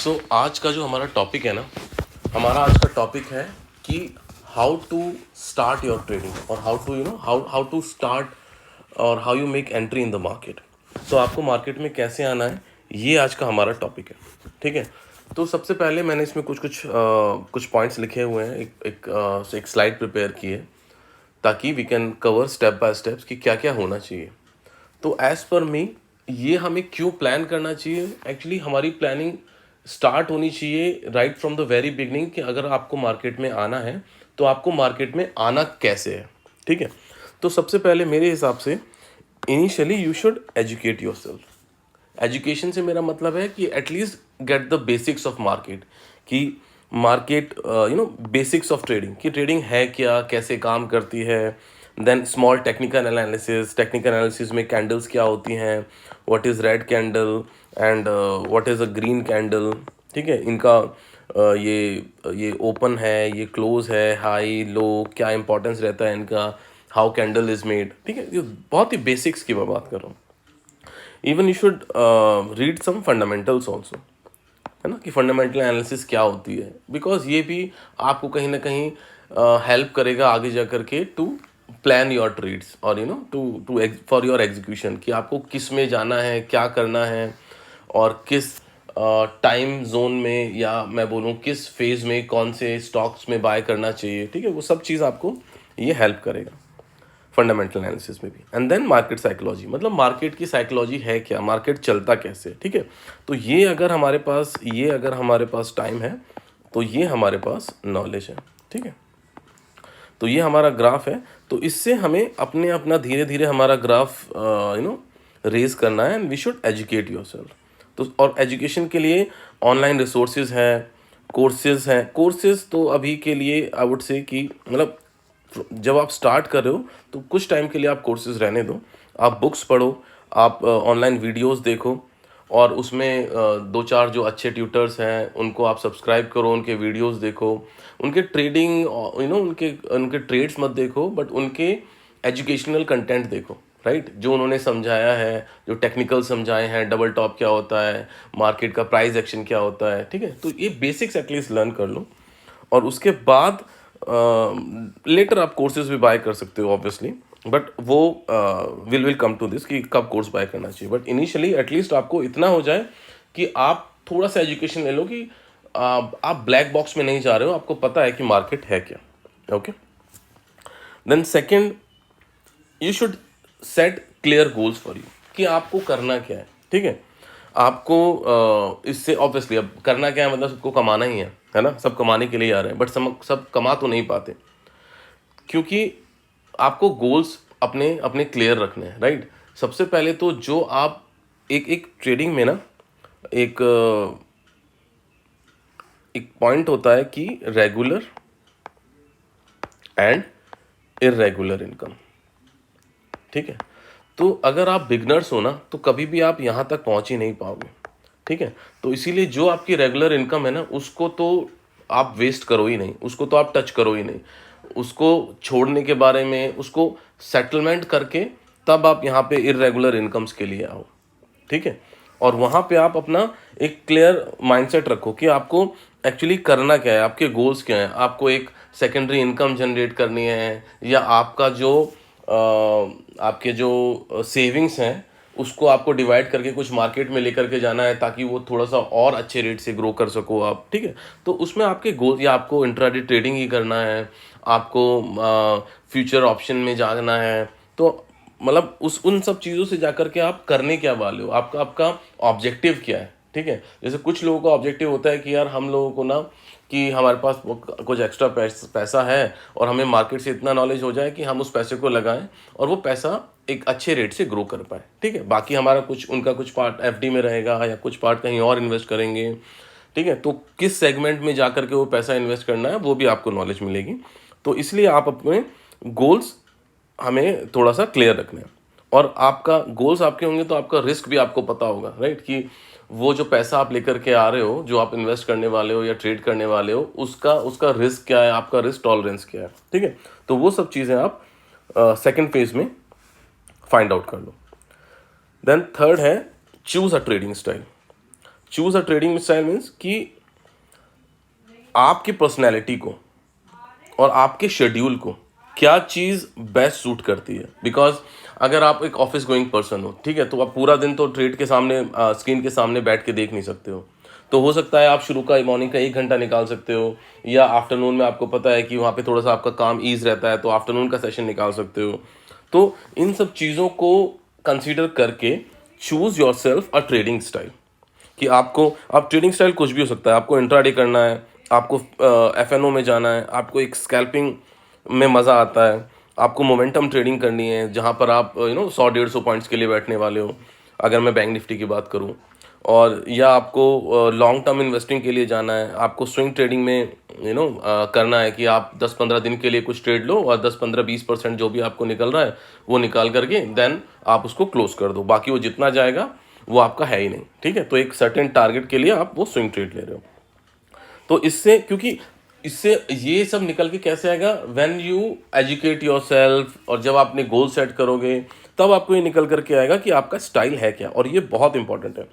आज का जो हमारा टॉपिक है ना, हमारा आज का टॉपिक है कि how to start your trading और how to how to start और how you make entry in the market. तो आपको मार्केट में कैसे आना है, ये आज का हमारा टॉपिक है। ठीक है, तो सबसे पहले मैंने इसमें कुछ पॉइंट्स लिखे हुए हैं, एक स्लाइड प्रिपेयर की है ताकि we can cover step by steps कि क्या क्या होना चाहिए। तो एज पर मी, ये हमें क्यों प्लान करना चाहिए, एक्चुअली हमारी प्लानिंग स्टार्ट होनी चाहिए right from the very beginning कि अगर आपको मार्केट में आना है तो आपको मार्केट में आना कैसे है। ठीक है, तो सबसे पहले मेरे हिसाब से initially you should educate yourself. Education से मेरा मतलब है कि at least get the basics of market, कि मार्केट बेसिक्स ऑफ ट्रेडिंग, कि ट्रेडिंग है क्या, कैसे काम करती है। देन स्मॉल टेक्निकल एनालिसिस में कैंडल्स क्या होती हैं, what is red candle and what is a green candle. ठीक है, इनका ये ओपन है, ये क्लोज है, हाई लो, क्या इंपॉर्टेंस रहता है इनका, हाउ कैंडल इज़ मेड। ठीक है, ये बहुत ही बेसिक्स की मैं बात कर रहा हूँ। Even you should read some fundamentals also, है ना, कि फंडामेंटल एनालिसिस क्या होती है, बिकॉज ये भी आपको कहीं ना कहीं हेल्प करेगा आगे जा कर के टू प्लान योर ट्रेड्स और टू फॉर योर एग्जीक्यूशन, कि आपको किस में जाना है, क्या करना है और किस टाइम जोन में, या मैं बोलूँ किस फेज़ में कौन से स्टॉक्स में बाय करना चाहिए। ठीक है, वो सब चीज़ आपको ये हेल्प करेगा फंडामेंटल एनालिसिस में भी। एंड देन मार्केट साइकोलॉजी, मतलब मार्केट की साइकोलॉजी है क्या, मार्केट चलता कैसे। ठीक है, तो ये अगर हमारे पास टाइम है तो ये हमारे पास नॉलेज है। ठीक है, तो ये हमारा ग्राफ है, तो इससे हमें अपना धीरे धीरे हमारा ग्राफ रेज करना है and we should educate yourself. तो और एजुकेशन के लिए ऑनलाइन रिसोर्सेज हैं, कोर्सेज तो अभी के लिए आई वुड से कि मतलब जब आप स्टार्ट कर रहे हो तो कुछ टाइम के लिए आप कोर्सेज रहने दो, आप बुक्स पढ़ो, आप ऑनलाइन वीडियोस देखो और उसमें दो चार जो अच्छे ट्यूटर्स हैं उनको आप सब्सक्राइब करो, उनके वीडियोस देखो, उनके ट्रेडिंग उनके उनके ट्रेड्स मत देखो, बट उनके एजुकेशनल कंटेंट देखो, राइट, जो उन्होंने समझाया है, जो टेक्निकल समझाए हैं, डबल टॉप क्या होता है, मार्केट का प्राइस एक्शन क्या होता है। ठीक है, तो ये बेसिक्स एटलीस्ट लर्न कर लो और उसके बाद लेटर आप कोर्सेज भी बाय कर सकते हो ऑब्वियसली, बट वो विल कम टू दिस कि कब कोर्स बाय करना चाहिए। बट इनिशियली एटलीस्ट आपको इतना हो जाए कि आप थोड़ा सा एजुकेशन ले लो कि आप ब्लैक बॉक्स में नहीं जा रहे हो, आपको पता है कि मार्केट है क्या। Okay, then second, you should set clear goals for you, कि आपको करना क्या है। ठीक है, आपको इससे ऑब्वियसली अब करना क्या है, मतलब सबको कमाना ही है ना, सब कमाने के लिए आ रहे हैं, बट सब कमा तो नहीं पाते, क्योंकि आपको गोल्स अपने अपने क्लियर रखने हैं, राइट। सबसे पहले तो जो आप एक ट्रेडिंग में ना एक एक पॉइंट होता है कि रेगुलर एंड इर्रेगुलर इनकम। ठीक है, तो अगर आप बिगनर्स हो ना तो कभी भी आप यहाँ तक पहुँच ही नहीं पाओगे। ठीक है, तो इसीलिए जो आपकी रेगुलर इनकम है ना, उसको तो आप वेस्ट करो ही नहीं, उसको तो आप टच करो ही नहीं, उसको छोड़ने के बारे में, उसको सेटलमेंट करके तब आप यहाँ पे इर्रेगुलर इनकम्स के लिए आओ। ठीक है, और वहाँ पे आप अपना एक क्लियर माइंडसेट रखो कि आपको एक्चुअली करना क्या है, आपके गोल्स क्या हैं। आपको एक सेकेंडरी इनकम जनरेट करनी है, या आपका जो आपके जो सेविंग्स हैं उसको आपको डिवाइड करके कुछ मार्केट में लेकर के जाना है ताकि वो थोड़ा सा और अच्छे रेट से ग्रो कर सको आप। ठीक है, तो उसमें आपके गोल, या आपको इंट्राडे ट्रेडिंग ही करना है, आपको फ्यूचर ऑप्शन में जाना है, तो मतलब उन सब चीज़ों से जाकर के आप करने क्या वाले हो, आपका ऑब्जेक्टिव क्या है। ठीक है, जैसे कुछ लोगों का ऑब्जेक्टिव होता है कि यार हम लोगों को ना, कि हमारे पास कुछ एक्स्ट्रा पैसा है और हमें मार्केट से इतना नॉलेज हो जाए कि हम उस पैसे को लगाएं और वो पैसा एक अच्छे रेट से ग्रो कर पाए। ठीक है, बाकी हमारा उनका कुछ पार्ट एफडी में रहेगा या कुछ पार्ट कहीं और इन्वेस्ट करेंगे। ठीक है, तो किस सेगमेंट में जा कर के वो पैसा इन्वेस्ट करना है वो भी आपको नॉलेज मिलेगी। तो इसलिए आप अपने गोल्स हमें थोड़ा सा क्लियर रखने हैं, और आपका गोल्स आपके होंगे तो आपका रिस्क भी आपको पता होगा, राइट, कि वो जो पैसा आप लेकर के आ रहे हो, जो आप इन्वेस्ट करने वाले हो या ट्रेड करने वाले हो, उसका रिस्क क्या है, आपका रिस्क टॉलरेंस क्या है। ठीक है, तो वो सब चीज़ें आप सेकंड फेज में फाइंड आउट कर लो। देन थर्ड है choose a trading style. Choose a trading style means कि आपकी पर्सनैलिटी को और आपके शेड्यूल को क्या चीज़ बेस्ट सूट करती है। बिकॉज अगर आप एक ऑफिस गोइंग पर्सन हो, ठीक है, तो आप पूरा दिन तो ट्रेड के सामने स्क्रीन के सामने बैठ के देख नहीं सकते हो। तो हो सकता है आप शुरू का मॉर्निंग का 1 घंटा निकाल सकते हो, या आफ्टरनून में आपको पता है कि वहाँ पे थोड़ा सा आपका काम ईज रहता है तो आफ्टरनून का सेशन निकाल सकते हो। तो इन सब चीज़ों को कंसीडर करके choose your self a trading style. कि आपको, आप ट्रेडिंग स्टाइल कुछ भी हो सकता है, आपको इंट्राडे करना है, आपको एफएनओ में जाना है, आपको एक स्कैल्पिंग में मज़ा आता है, आपको मोमेंटम ट्रेडिंग करनी है जहाँ पर आप 100-150 पॉइंट्स के लिए बैठने वाले हो, अगर मैं बैंक निफ्टी की बात करूँ। और या आपको लॉन्ग टर्म इन्वेस्टिंग के लिए जाना है, आपको स्विंग ट्रेडिंग में करना है कि आप 10-15 दिन के लिए कुछ ट्रेड लो और 10-15-20% जो भी आपको निकल रहा है वो निकाल करके देन आप उसको क्लोज कर दो, बाकी वो जितना जाएगा वो आपका है ही नहीं, ठीक है। तो एक सर्टेन टारगेट के लिए आप वो स्विंग ट्रेड ले रहे हो। तो इससे, क्योंकि इससे ये सब निकल के कैसे आएगा, when you educate your self, और जब आप अपने गोल सेट करोगे तब आपको ये निकल करके आएगा कि आपका स्टाइल है क्या। और ये बहुत इंपॉर्टेंट है,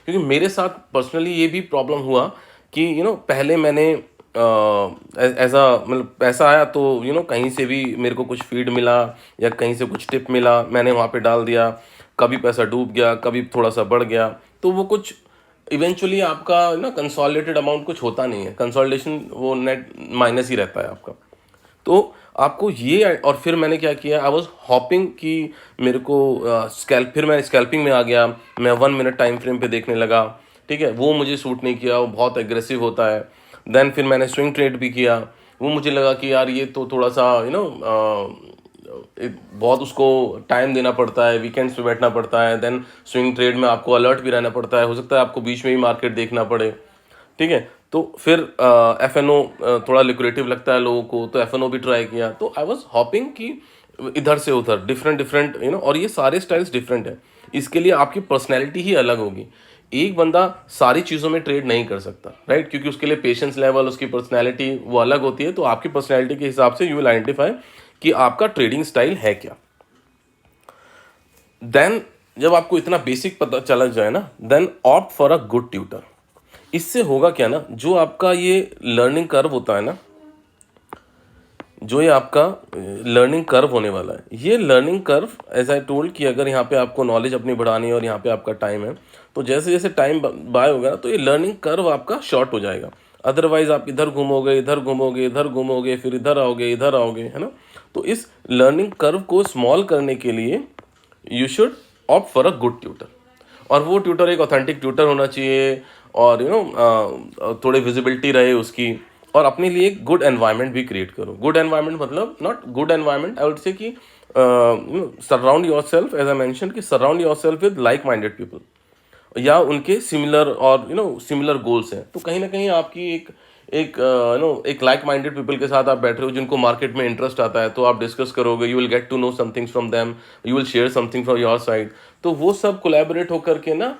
क्योंकि मेरे साथ पर्सनली ये भी प्रॉब्लम हुआ कि पहले मैंने एज अ मतलब पैसा आया तो कहीं से भी मेरे को कुछ फीड मिला या कहीं से कुछ टिप मिला, मैंने वहाँ पे डाल दिया, कभी पैसा डूब गया, कभी थोड़ा सा बढ़ गया, तो वो कुछ इवेंचुअली आपका कंसोलिडेटेड अमाउंट कुछ होता नहीं है, कंसोलिडेशन वो नेट माइनस ही रहता है आपका। तो आपको ये, और फिर मैंने क्या किया, आई वॉज हॉपिंग कि मेरे को फिर मैं स्कैल्पिंग में आ गया, मैं 1 मिनट टाइम फ्रेम पे देखने लगा, ठीक है, वो मुझे सूट नहीं किया, वो बहुत एग्रेसिव होता है। देन फिर मैंने स्विंग ट्रेड भी किया, वो मुझे लगा कि यार ये तो थोड़ा सा बहुत उसको टाइम देना पड़ता है, वीकेंड्स पे बैठना पड़ता है, देन स्विंग ट्रेड में आपको अलर्ट भी रहना पड़ता है, हो सकता है आपको बीच में ही मार्केट देखना पड़े, ठीक है। तो फिर एफएनओ थोड़ा लिक्विडेटिव लगता है लोगों को, तो एफएनओ भी ट्राई किया। तो आई वाज हॉपिंग कि इधर से उधर डिफरेंट डिफरेंट और ये सारे स्टाइल्स डिफरेंट है, इसके लिए आपकी पर्सनैलिटी ही अलग होगी। एक बंदा सारी चीज़ों में ट्रेड नहीं कर सकता, राइट, क्योंकि उसके लिए पेशेंस लेवल, उसकी पर्सनैलिटी वो अलग होती है। तो आपकी पर्सनैलिटी के हिसाब से यू विल आइडेंटिफाई कि आपका ट्रेडिंग स्टाइल है क्या। देन जब आपको इतना बेसिक पता चला जाए ना, then opt for a good tutor. इससे होगा क्या ना, जो आपका ये लर्निंग कर्व होता है ना, जो ये आपका लर्निंग कर्व होने वाला है, ये learning curve as I told कि अगर यहाँ पे आपको नॉलेज अपनी बढ़ानी है और यहाँ पे आपका टाइम है, तो जैसे जैसे टाइम बाय होगा तो ये लर्निंग कर्व आपका शॉर्ट हो जाएगा। अदरवाइज आप इधर घूमोगे, इधर घूमोगे, इधर घूमोगे, फिर इधर आओगे, है ना। तो इस लर्निंग कर्व को स्मॉल करने के लिए you should opt for a good tutor. और वो ट्यूटर एक ऑथेंटिक ट्यूटर होना चाहिए, और थोड़ी विजिबिलिटी रहे उसकी, और अपने लिए एक गुड एनवायरनमेंट भी क्रिएट करो। गुड एनवायरनमेंट मतलब not good environment, I would say कि surround yourself, as I mention कि surround yourself with like minded people, या उनके सिमिलर और सिमिलर गोल्स हैं। तो कहीं ना कहीं आपकी एक लाइक माइंडेड पीपल के साथ आप बैठ रहे हो जिनको मार्केट में इंटरेस्ट आता है, तो आप डिस्कस करोगे, you will get to know something from them, you will share something from your side. तो वो सब कोलैबोरेट होकर के ना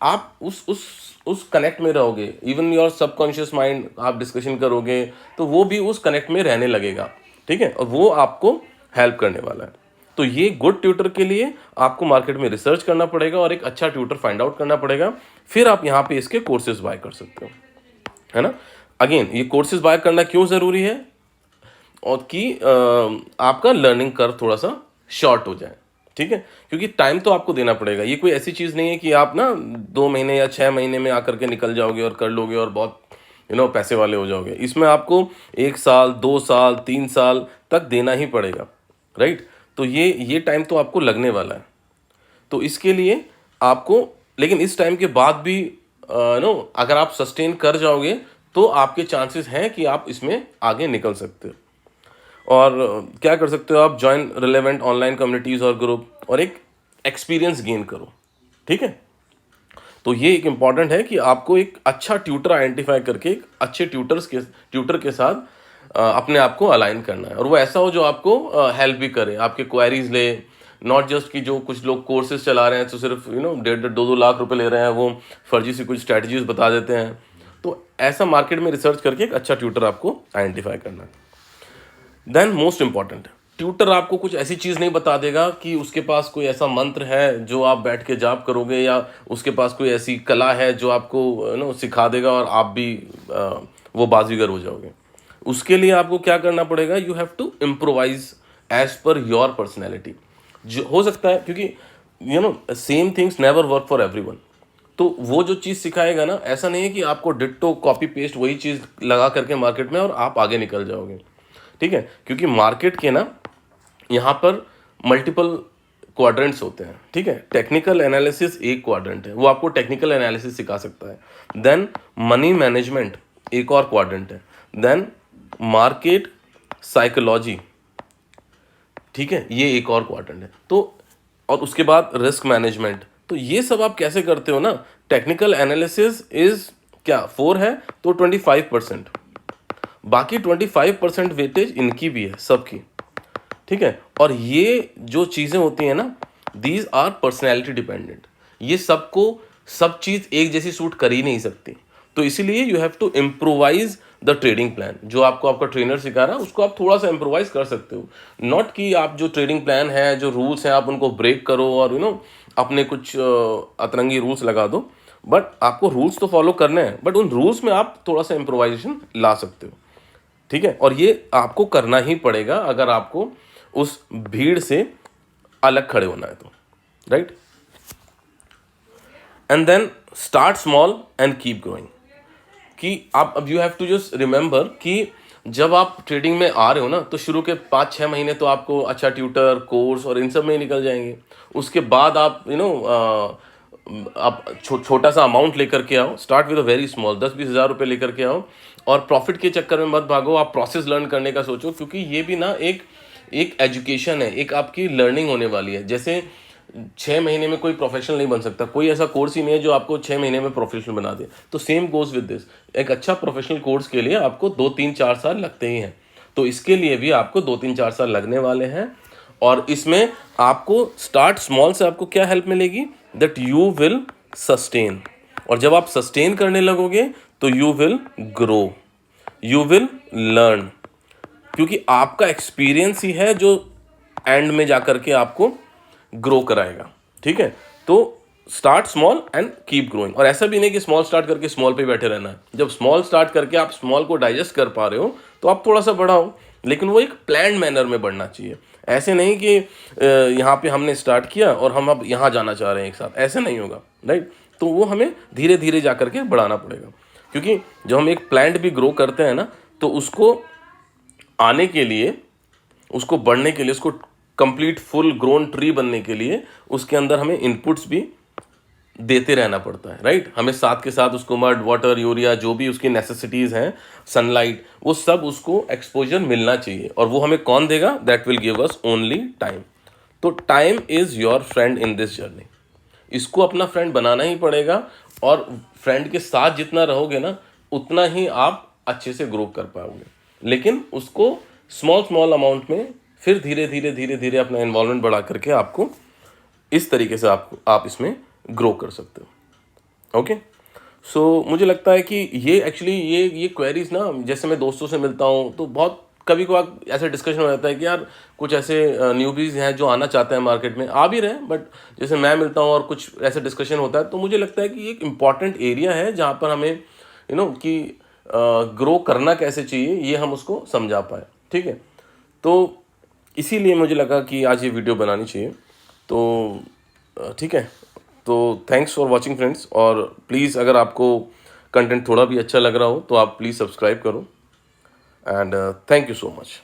आप उस कनेक्ट में रहोगे। इवन योर सबकॉन्शियस माइंड, आप डिस्कशन करोगे तो वो भी उस कनेक्ट में रहने लगेगा, ठीक है, और वो आपको हेल्प करने वाला है। तो ये गुड ट्यूटर के लिए आपको मार्केट में रिसर्च करना पड़ेगा और एक अच्छा ट्यूटर फाइंड आउट करना पड़ेगा, फिर आप यहाँ पे इसके कोर्सेज बाय कर सकते हो, है ना। अगेन, ये कोर्सेज बाय करना क्यों ज़रूरी है, और कि आपका लर्निंग कर्व थोड़ा सा शॉर्ट हो जाए, ठीक है, क्योंकि टाइम तो आपको देना पड़ेगा। ये कोई ऐसी चीज़ नहीं है कि आप ना 2 महीने या 6 महीने में आकर के निकल जाओगे और कर लोगे और बहुत पैसे वाले हो जाओगे। इसमें आपको 1 साल, 2 साल, 3 साल तक देना ही पड़ेगा, राइट। तो ये टाइम तो आपको लगने वाला है। तो इसके लिए आपको, लेकिन इस टाइम के बाद भी अगर आप सस्टेन कर जाओगे तो आपके चांसेस हैं कि आप इसमें आगे निकल सकते हो। और क्या कर सकते हो, आप ज्वाइन रिलेवेंट ऑनलाइन कम्युनिटीज़ और ग्रुप, और एक एक्सपीरियंस गेन करो, ठीक है। तो ये एक इम्पॉर्टेंट है कि आपको एक अच्छा ट्यूटर आइडेंटिफाई करके एक अच्छे ट्यूटर के साथ अपने आप को अलाइन करना है, और वो ऐसा हो जो आपको हेल्प भी करे, आपके क्वेरीज ले। नॉट जस्ट कि जो कुछ लोग कोर्सेज चला रहे हैं तो सिर्फ 1.5-2 लाख रुपए ले रहे हैं, वो फर्जी सी कुछ स्ट्रैटेजीज बता देते हैं। तो ऐसा मार्केट में रिसर्च करके एक अच्छा ट्यूटर आपको आइडेंटिफाई करना है। देन मोस्ट इंपॉर्टेंट, ट्यूटर आपको कुछ ऐसी चीज़ नहीं बता देगा कि उसके पास कोई ऐसा मंत्र है जो आप बैठ के जाप करोगे, या उसके पास कोई ऐसी कला है जो आपको सिखा देगा और आप भी वो बाजीगर हो जाओगे। उसके लिए आपको क्या करना पड़ेगा, you have to improvise as per your personality. जो हो सकता है, क्योंकि same things never work for everyone. तो वो जो चीज़ सिखाएगा ना, ऐसा नहीं है कि आपको डिट्टो कॉपी पेस्ट वही चीज़ लगा करके मार्केट में और आप आगे निकल जाओगे, ठीक है। क्योंकि मार्केट के ना यहाँ पर मल्टीपल क्वाड्रेंट्स होते हैं, ठीक है। टेक्निकल एनालिसिस एक क्वाड्रेंट है, वो आपको टेक्निकल एनालिसिस सिखा सकता है। देन मनी मैनेजमेंट एक और क्वाड्रेंट है। देन मार्केट साइकोलॉजी, ठीक है, ये एक और क्वाड्रेंट है। तो और उसके बाद रिस्क मैनेजमेंट। तो ये सब आप कैसे करते हो ना, टेक्निकल एनालिसिस इज क्या 4 है तो 25%, बाकी 25% वेटेज इनकी भी है, सबकी, ठीक है। और ये जो चीज़ें होती हैं ना, दीज आर पर्सनैलिटी डिपेंडेंट। ये सबको सब चीज़ एक जैसी सूट कर ही नहीं सकती। तो इसीलिए you have to improvise the trading plan. जो आपको आपका ट्रेनर सिखा रहा है उसको आप थोड़ा सा इम्प्रोवाइज कर सकते हो। नॉट कि आप जो ट्रेडिंग प्लान है, जो रूल्स हैं, आप उनको ब्रेक करो और अपने कुछ अतरंगी रूल्स लगा दो। बट आपको रूल्स तो फॉलो करने हैं, बट उन रूल्स में आप थोड़ा सा इम्प्रोवाइजेशन ला सकते हो, ठीक है। और ये आपको करना ही पड़ेगा अगर आपको उस भीड़ से अलग खड़े होना है तो, right. And then start small and keep growing. कि आप अब you have to just remember कि जब आप ट्रेडिंग में आ रहे हो ना, तो शुरू के 5-6 महीने तो आपको अच्छा ट्यूटर कोर्स और इन सब में ही निकल जाएंगे। उसके बाद आप आप छोटा सा अमाउंट लेकर के आओ, start with a very small, 10-20 हज़ार रुपये लेकर के आओ। और प्रॉफिट के चक्कर में मत भागो, आप प्रोसेस लर्न करने का सोचो, क्योंकि ये भी ना एक एजुकेशन है, एक आपकी लर्निंग होने वाली है। जैसे 6 महीने में कोई प्रोफेशनल नहीं बन सकता, कोई ऐसा कोर्स ही नहीं है जो आपको 6 महीने में प्रोफेशनल बना दे। तो सेम गोज विद दिस, एक अच्छा प्रोफेशनल कोर्स के लिए आपको 2-3-4 साल लगते ही हैं। तो इसके लिए भी आपको 2-3-4 साल लगने वाले हैं। और इसमें आपको स्टार्ट स्मॉल से आपको क्या हेल्प मिलेगी, दैट यू विल सस्टेन। और जब आप सस्टेन करने लगोगे तो you will grow, you will learn, क्योंकि आपका एक्सपीरियंस ही है जो एंड में जाकर के आपको ग्रो कराएगा, ठीक है। तो start small and keep growing. और ऐसा भी नहीं कि स्मॉल स्टार्ट करके स्मॉल पे बैठे रहना है। जब स्मॉल स्टार्ट करके आप स्मॉल को डाइजेस्ट कर पा रहे हो तो आप थोड़ा सा बढ़ाओ, लेकिन वो एक प्लान्ड मैनर में बढ़ना चाहिए। ऐसे नहीं कि यहाँ पे हमने स्टार्ट किया और हम अब यहाँ जाना चाह रहे हैं एक साथ, ऐसे नहीं होगा, राइट। तो वो हमें धीरे धीरे जा करके बढ़ाना पड़ेगा, क्योंकि जब हम एक प्लांट भी ग्रो करते हैं ना, तो उसको आने के लिए, उसको बढ़ने के लिए, उसको कंप्लीट फुल ग्रोन ट्री बनने के लिए उसके अंदर हमें इनपुट्स भी देते रहना पड़ता है, राइट। हमें साथ के साथ उसको मड, वाटर, यूरिया, जो भी उसकी नेसेसिटीज़ हैं, सनलाइट, वो सब उसको एक्सपोजर मिलना चाहिए। और वो हमें कौन देगा, that will give us only time. तो time is your friend in this journey. इसको अपना फ्रेंड बनाना ही पड़ेगा। और फ्रेंड के साथ जितना रहोगे ना, उतना ही आप अच्छे से ग्रो कर पाओगे। लेकिन उसको स्मॉल स्मॉल अमाउंट में, फिर धीरे धीरे धीरे धीरे अपना इन्वॉल्वमेंट बढ़ा करके आपको इस तरीके से आप इसमें ग्रो कर सकते हो, ओके। सो मुझे लगता है कि ये एक्चुअली ये क्वेरीज ना, जैसे मैं दोस्तों से मिलता हूँ तो बहुत कभी कभार ऐसा डिस्कशन हो जाता है कि यार कुछ ऐसे न्यूबीज हैं जो आना चाहते हैं मार्केट में, आ भी रहे हैं, बट जैसे मैं मिलता हूँ और कुछ ऐसा डिस्कशन होता है, तो मुझे लगता है कि ये एक इम्पॉर्टेंट एरिया है जहाँ पर हमें कि ग्रो करना कैसे चाहिए, ये हम उसको समझा पाए, ठीक है। तो इसीलिए मुझे लगा कि आज ये वीडियो बनानी चाहिए। तो ठीक है, तो थैंक्स फॉर वॉचिंग फ्रेंड्स। और प्लीज़ अगर आपको कंटेंट थोड़ा भी अच्छा लग रहा हो तो आप प्लीज़ सब्सक्राइब करो। And thank you so much.